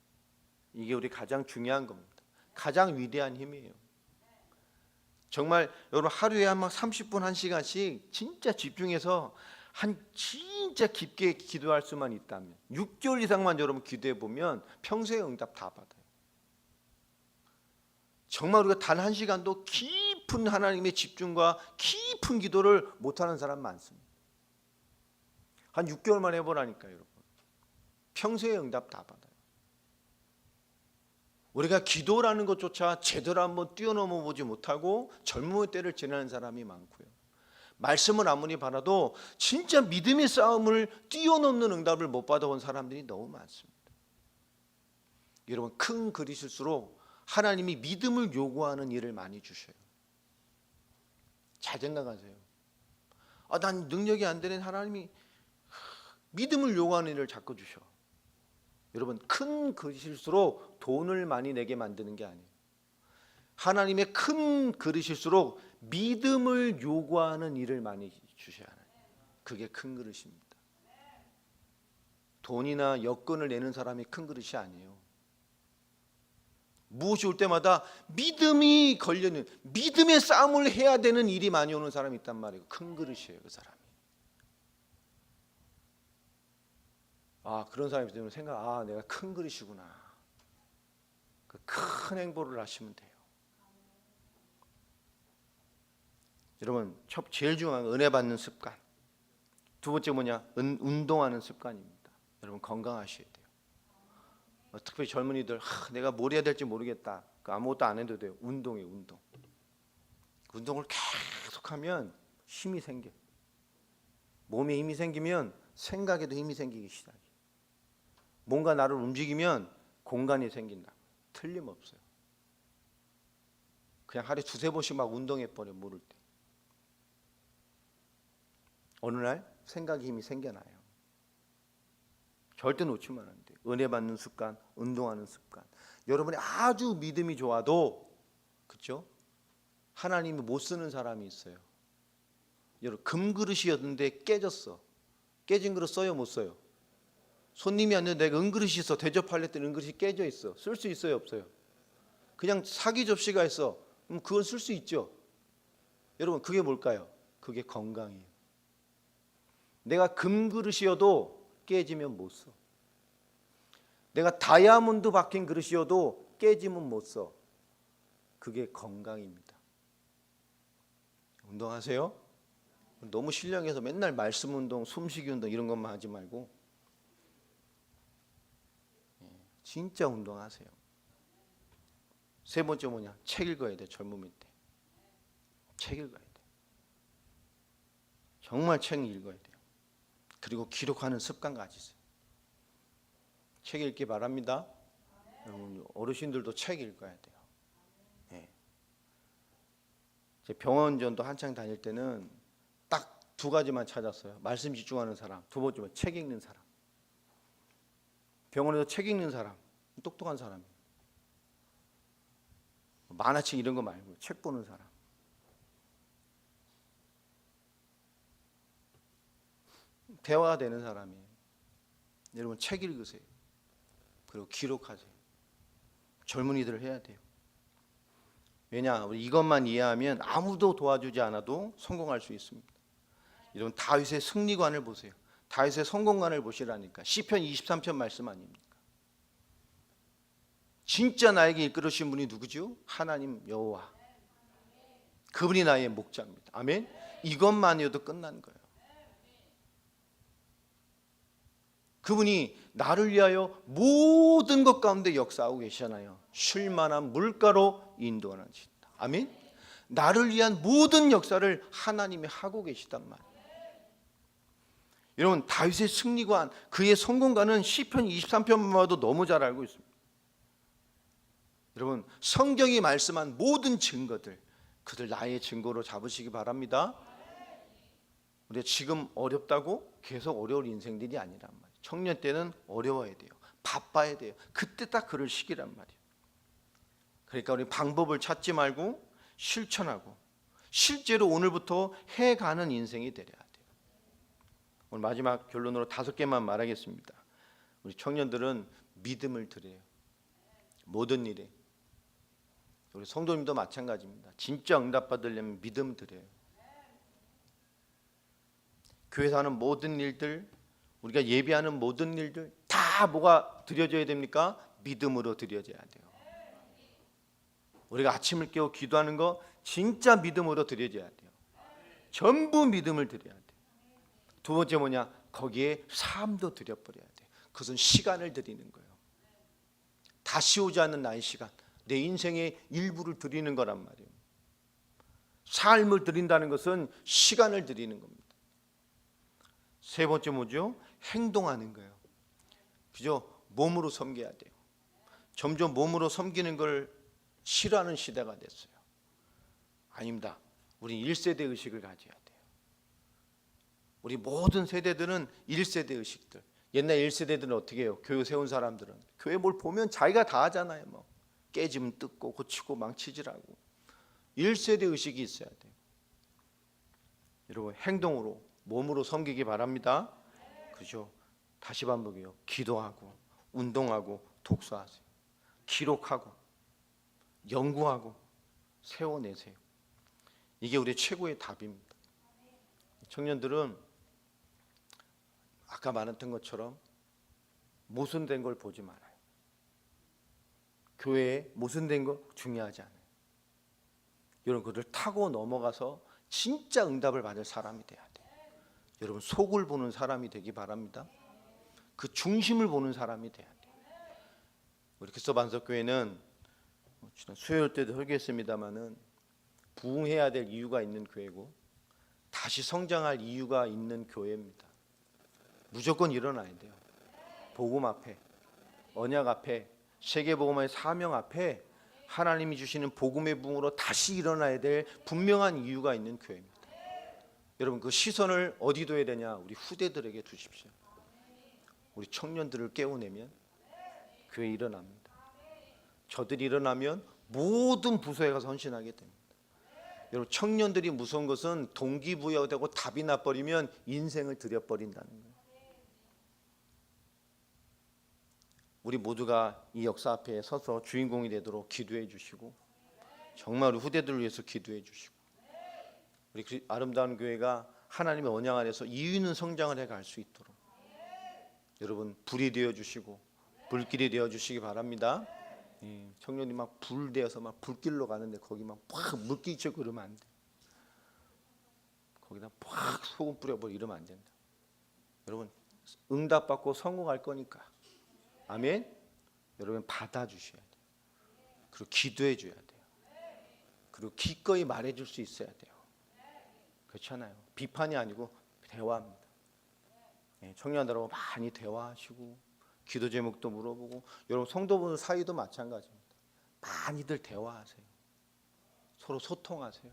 이게 우리 가장 중요한 겁니다. 가장 위대한 힘이에요. 정말 여러분, 하루에 한 30분 1시간씩 진짜 집중해서 진짜 깊게 기도할 수만 있다면 6개월 이상만 여러분 기도해 보면 평소에 응답 다 받아요. 정말 우리가 단 1시간도 깊은 하나님의 집중과 깊은 기도를 못하는 사람 많습니다. 한 6개월만 해보라니까요, 여러분. 평소에 응답 다 받아요. 우리가 기도라는 것조차 제대로 한번 뛰어넘어 보지 못하고 젊음의 때를 지나는 사람이 많고요. 말씀을 아무리 받아도 진짜 믿음의 싸움을 뛰어넘는 응답을 못 받아온 사람들이 너무 많습니다. 여러분, 큰 그리실수록 하나님이 믿음을 요구하는 일을 많이 주셔요. 잘 생각하세요. 난 능력이 안 되는 하나님이 믿음을 요구하는 일을 자꾸 주셔. 여러분, 큰 그릇일수록 돈을 많이 내게 만드는 게 아니에요. 하나님의 큰 그릇일수록 믿음을 요구하는 일을 많이 주셔야 하나요. 그게 큰 그릇입니다. 돈이나 여건을 내는 사람이 큰 그릇이 아니에요. 무엇이 올 때마다 믿음이 걸려있는, 믿음의 싸움을 해야 되는 일이 많이 오는 사람이 있단 말이에요. 큰 그릇이에요, 그 사람이. 그런 사람이 되면 내가 큰 그릇이구나. 그 큰 행보를 하시면 돼요. 여러분, 제일 중요한 건 은혜 받는 습관. 두 번째 뭐냐? 운동하는 습관입니다. 여러분, 건강하셔야 돼요. 특별히 젊은이들, 내가 뭘 해야 될지 모르겠다. 아무것도 안 해도 돼요. 운동이에요, 운동. 운동을 계속하면 힘이 생겨요. 몸에 힘이 생기면 생각에도 힘이 생기기 시작해요. 뭔가 나를 움직이면 공간이 생긴다. 틀림없어요. 그냥 하루에 2-3번씩 막 운동해버려, 모를 때. 어느 날 생각에 힘이 생겨나요. 절대 놓치면 안 돼요. 은혜 받는 습관, 운동하는 습관. 여러분이 아주 믿음이 좋아도, 그렇죠? 하나님이 못 쓰는 사람이 있어요. 여러분, 금그릇이었는데 깨졌어. 깨진 그릇 써요, 못 써요? 손님이 왔는데 내가 은그릇이 있어. 대접하려 했더니 은그릇이 깨져 있어. 쓸 수 있어요, 없어요? 그냥 사기 접시가 있어. 그럼 그건 쓸 수 있죠. 여러분, 그게 뭘까요? 그게 건강이에요. 내가 금그릇이어도 깨지면 못 써. 내가 다이아몬드 박힌 그릇이어도 깨지면 못 써. 그게 건강입니다. 운동하세요. 너무 신령해서 맨날 말씀 운동, 숨쉬기 운동 이런 것만 하지 말고 진짜 운동하세요. 세 번째 뭐냐? 책 읽어야 돼. 젊음일 때. 책 읽어야 돼. 정말 책 읽어야 돼요. 그리고 기록하는 습관 가지세요. 책 읽기 바랍니다. 여러분 어르신들도 책 읽어야 돼요. 예. 제 병원전도 한창 다닐 때는 딱 두 가지만 찾았어요. 말씀 집중하는 사람, 두 번째는 책 읽는 사람. 병원에서 책 읽는 사람, 똑똑한 사람이에요. 만화책 이런 거 말고 책 보는 사람. 대화가 되는 사람이에요. 여러분 책 읽으세요. 그리고 기록하세요. 젊은이들 해야 돼요. 왜냐? 우리 이것만 이해하면 아무도 도와주지 않아도 성공할 수 있습니다. 여러분 다윗의 승리관을 보세요. 다윗의 성공관을 보시라니까. 시편 23편 말씀 아닙니까? 진짜 나에게 이끌으신 분이 누구죠? 하나님 여호와. 그분이 나의 목자입니다. 아멘. 이것만이어도 끝난 거예요. 그분이 나를 위하여 모든 것 가운데 역사하고 계시잖아요. 쉴만한 물가로 인도하신다. 아멘. 나를 위한 모든 역사를 하나님이 하고 계시단 말이에요. 여러분 다윗의 승리관, 그의 성공관은 시편 23편만 봐도 너무 잘 알고 있습니다. 여러분 성경이 말씀한 모든 증거들, 그들 나의 증거로 잡으시기 바랍니다. 우리가 지금 어렵다고 계속 어려울 인생들이 아니란 말이에요. 청년 때는 어려워야 돼요. 바빠야 돼요. 그때 딱 그럴 시기란 말이에요. 그러니까 우리 방법을 찾지 말고 실천하고 실제로 오늘부터 해가는 인생이 되려야 돼요. 오늘 마지막 결론으로 5개만 말하겠습니다. 우리 청년들은 믿음을 드려요. 모든 일에. 우리 성도님도 마찬가지입니다. 진짜 응답 받으려면 믿음 드려요. 교회에서 하는 모든 일들, 우리가 예배하는 모든 일들 다 뭐가 드려져야 됩니까? 믿음으로 드려져야 돼요. 우리가 아침을 깨워 기도하는 거 진짜 믿음으로 드려져야 돼요. 전부 믿음을 드려야 돼요. 두 번째 뭐냐? 거기에 삶도 드려버려야 돼요. 그것은 시간을 드리는 거예요. 다시 오지 않는 나의 시간, 내 인생의 일부를 드리는 거란 말이에요. 삶을 드린다는 것은 시간을 드리는 겁니다. 세 번째 뭐죠? 행동하는 거예요. 그죠? 몸으로 섬겨야 돼요. 점점 몸으로 섬기는 걸 싫어하는 시대가 됐어요. 아닙니다. 우리 1세대 의식을 가져야 돼요. 우리 모든 세대들은 1세대 의식들. 옛날 1세대들은 어떻게 해요? 교회 세운 사람들은 교회 뭘 보면 자기가 다 하잖아요. 뭐 깨지면 뜯고 고치고 망치질하고. 1세대 의식이 있어야 돼요. 여러분 행동으로 몸으로 섬기기 바랍니다. 그죠? 다시 반복해요. 기도하고 운동하고 독서하세요. 기록하고 연구하고 세워내세요. 이게 우리 최고의 답입니다. 청년들은 아까 말했던 것처럼 모순된 걸 보지 말아요. 교회에 모순된 거 중요하지 않아요. 여러분 그들 타고 넘어가서 진짜 응답을 받을 사람이 돼야 돼요. 여러분 속을 보는 사람이 되기 바랍니다. 그 중심을 보는 사람이 돼야 돼요. 우리 그리스도 반석교회는 지난 수요일 때도 설교했습니다마는 부흥해야 될 이유가 있는 교회고 다시 성장할 이유가 있는 교회입니다. 무조건 일어나야 돼요. 복음 앞에, 언약 앞에, 세계복음화의 사명 앞에 하나님이 주시는 복음의 부흥으로 다시 일어나야 될 분명한 이유가 있는 교회입니다. 여러분 그 시선을 어디 둬야 되냐? 우리 후대들에게 두십시오. 우리 청년들을 깨워내면 교회 일어납니다. 저들이 일어나면 모든 부서에 가서 헌신하게 됩니다. 여러분 청년들이 무서운 것은 동기부여되고 답이 나버리면 인생을 들여버린다는 거예요. 우리 모두가 이 역사 앞에 서서 주인공이 되도록 기도해 주시고 정말 우리 후대들을 위해서 기도해 주시고 우리 아름다운 교회가 하나님의 언약 안에서 이유 있는 성장을 해갈 수 있도록 여러분 불이 되어 주시고 불길이 되어 주시기 바랍니다. 청년이 막 불 되어서 막 불길로 가는데 거기 막팍 물기 있고 그러면 안 돼. 거기다 팍 소금 뿌려버리고 이러면 안 된다. 여러분 응답받고 성공할 거니까. 아멘. 여러분 받아주셔야 돼요. 그리고 기도해 줘야 돼요. 그리고 기꺼이 말해줄 수 있어야 돼요. 그렇잖아요. 비판이 아니고 대화입니다. 청년들 여러분 많이 대화하시고 기도 제목도 물어보고, 여러분 성도분 사이도 마찬가지입니다. 많이들 대화하세요. 서로 소통하세요.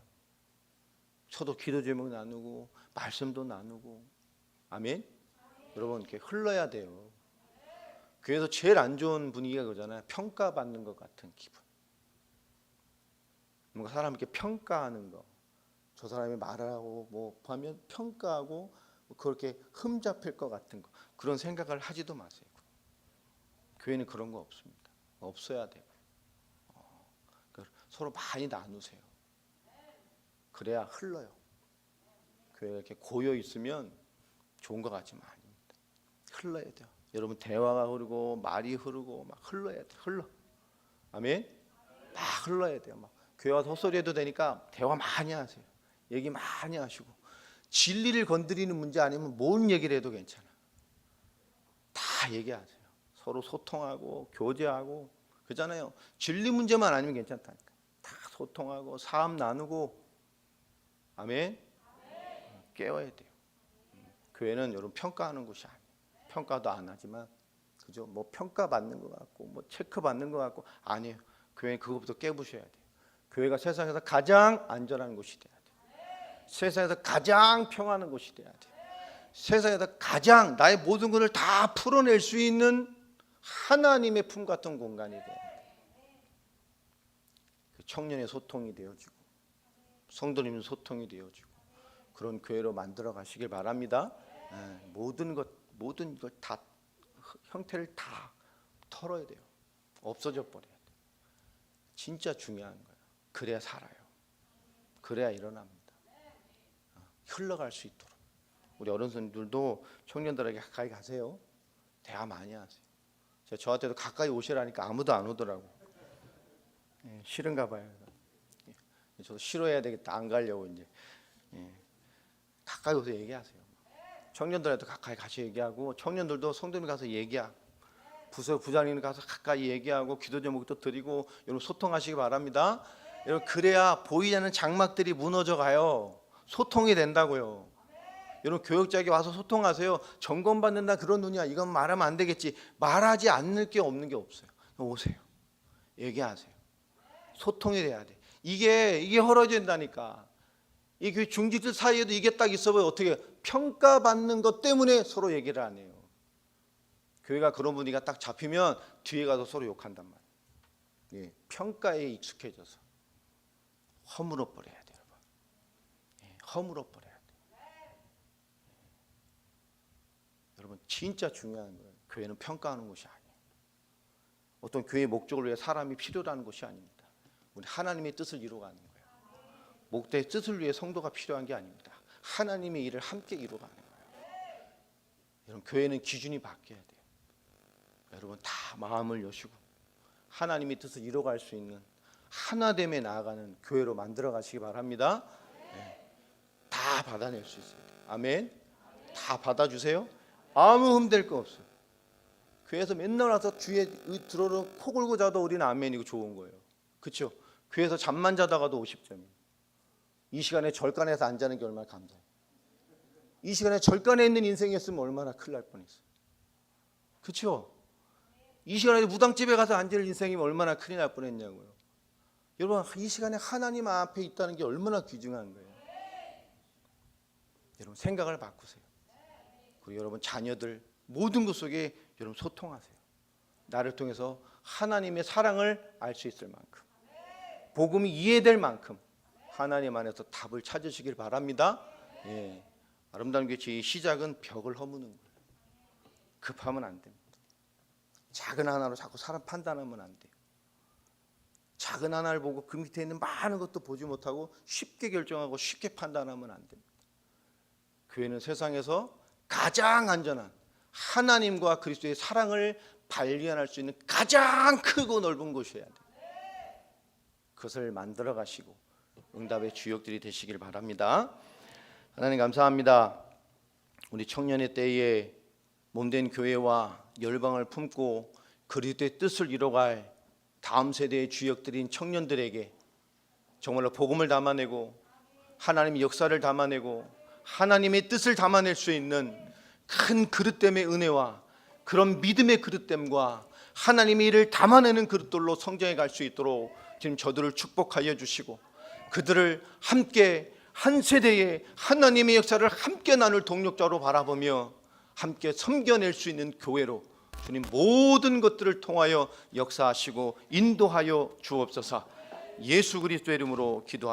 저도 기도 제목 나누고 말씀도 나누고. 아멘. 여러분 이렇게 흘러야 돼요. 교회에서 제일 안 좋은 분위기가 그거잖아요. 평가받는 것 같은 기분. 뭔가 사람 이렇게 평가하는 거. 저 사람이 말하고 뭐 하면 평가하고 그렇게 흠잡힐 것 같은 거. 그런 생각을 하지도 마세요. 교회는 그런 거 없습니다. 없어야 되고. 서로 많이 나누세요. 그래야 흘러요. 교회가 이렇게 고여 있으면 좋은 것 같지만 아닙니다. 흘러야 돼요. 여러분 대화가 흐르고 말이 흐르고 막 흘러야 돼. 흘러. 아멘. 막 흘러야 돼요. 막 교회 와서 헛소리해도 되니까 대화 많이 하세요. 얘기 많이 하시고, 진리를 건드리는 문제 아니면 뭔 얘기를 해도 괜찮아. 다 얘기하세요. 서로 소통하고 교제하고 그잖아요. 진리 문제만 아니면 괜찮다니까. 다 소통하고 사업 나누고. 아멘. 깨워야 돼요. 교회는 여러분 평가하는 곳이 아니에요. 평가도 안 하지만 그죠? 뭐 평가받는 것 같고 뭐 체크받는 것 같고 아니에요. 교회는 그것부터 깨부셔야 돼요. 교회가 세상에서 가장 안전한 곳이 돼야 돼요. 세상에서 가장 평안한 곳이 돼야 돼요. 세상에서 가장 나의 모든 것을 다 풀어낼 수 있는 하나님의 품 같은 공간이 돼야 돼요. 청년의 소통이 되어지고 성도님의 소통이 되어지고 그런 교회로 만들어 가시길 바랍니다. 모든 것 다 형태를 다 털어야 돼요. 없어져 버려야 돼요. 진짜 중요한 거예요. 그래야 살아요. 그래야 일어납니다. 흘러갈 수 있도록 우리 어른들도 청년들에게 가까이 가세요. 대화 많이 하세요. 저한테도 가까이 오시라니까 아무도 안 오더라고. 싫은가 봐요. 저도 싫어해야 되겠다. 안 가려고 이제. 가까이 오서 얘기하세요. 청년들한테 가까이 가서 얘기하고, 청년들도 성도님 가서 얘기하고, 부장님 가서 가까이 얘기하고 기도 제목도 드리고, 여러분 소통하시기 바랍니다. 여러분 그래야 보이지 않는 장막들이 무너져 가요. 소통이 된다고요. 여러분 교역자에게 와서 소통하세요. 점검받는다 그런 눈이야. 이건 말하면 안 되겠지. 말하지 않을 게 없는 게 없어요. 오세요. 얘기하세요. 소통이 돼야 돼. 이게 헐어진다니까. 이 교회 중직들 사이에도 이게 딱 있어봐요. 어떻게 평가받는 것 때문에 서로 얘기를 안 해요. 교회가 그런 분위기가 딱 잡히면 뒤에 가서 서로 욕한단 말이에요. 평가에 익숙해져서 허물어 버려야 돼요. 허물어 버려야 돼요. 여러분 진짜 중요한 거예요. 교회는 평가하는 곳이 아니에요. 어떤 교회의 목적을 위해 사람이 필요라는 것이 아닙니다. 우리 하나님의 뜻을 이루어가는 거예요. 목대의 뜻을 위해 성도가 필요한 게 아닙니다. 하나님의 일을 함께 이루어가는 거예요. 여러분 교회는 기준이 바뀌어야 돼요. 여러분 다 마음을 여시고 하나님의 뜻을 이루어갈 수 있는 하나됨에 나아가는 교회로 만들어 가시기 바랍니다. 다 받아낼 수 있어요. 아멘. 다 받아주세요. 아무 흠될 거 없어요. 교회에서 맨날 와서 주에 들어서 코 골고 자도 우리는 아멘이고 좋은 거예요. 그렇죠? 교회에서 잠만 자다가도 50점이에요. 이 시간에 절간에서 안 자는 게 얼마나 감사해요. 이 시간에 절간에 있는 인생이었으면 얼마나 큰일 날 뻔했어요. 그렇죠? 이 시간에 무당집에 가서 앉을 인생이면 얼마나 큰일 날 뻔했냐고요. 여러분 이 시간에 하나님 앞에 있다는 게 얼마나 귀중한 거예요. 여러분 생각을 바꾸세요. 그리고 여러분 자녀들 모든 것 속에 여러분 소통하세요. 나를 통해서 하나님의 사랑을 알 수 있을 만큼, 복음이 이해될 만큼 하나님 안에서 답을 찾으시길 바랍니다. 아름다운 교회의 시작은 벽을 허무는 거예요. 급하면 안 됩니다. 작은 하나로 자꾸 사람 판단하면 안 돼요. 작은 하나를 보고 그 밑에 있는 많은 것도 보지 못하고 쉽게 결정하고 쉽게 판단하면 안 됩니다. 교회는 세상에서 가장 안전한 하나님과 그리스도의 사랑을 발견할 수 있는 가장 크고 넓은 곳이어야 돼요. 그것을 만들어 가시고 응답의 주역들이 되시길 바랍니다. 하나님 감사합니다. 우리 청년의 때에 몸된 교회와 열방을 품고 그리스도의 뜻을 이뤄갈 다음 세대의 주역들인 청년들에게 정말로 복음을 담아내고 하나님의 역사를 담아내고 하나님의 뜻을 담아낼 수 있는 큰 그릇됨의 은혜와 그런 믿음의 그릇됨과 하나님의 일을 담아내는 그릇들로 성장해 갈 수 있도록 지금 저들을 축복하여 주시고 그들을 함께 한 세대의 하나님의 역사를 함께 나눌 동력자로 바라보며 함께 섬겨낼 수 있는 교회로 주님 모든 것들을 통하여 역사하시고 인도하여 주옵소서. 예수 그리스도의 이름으로 기도합니다.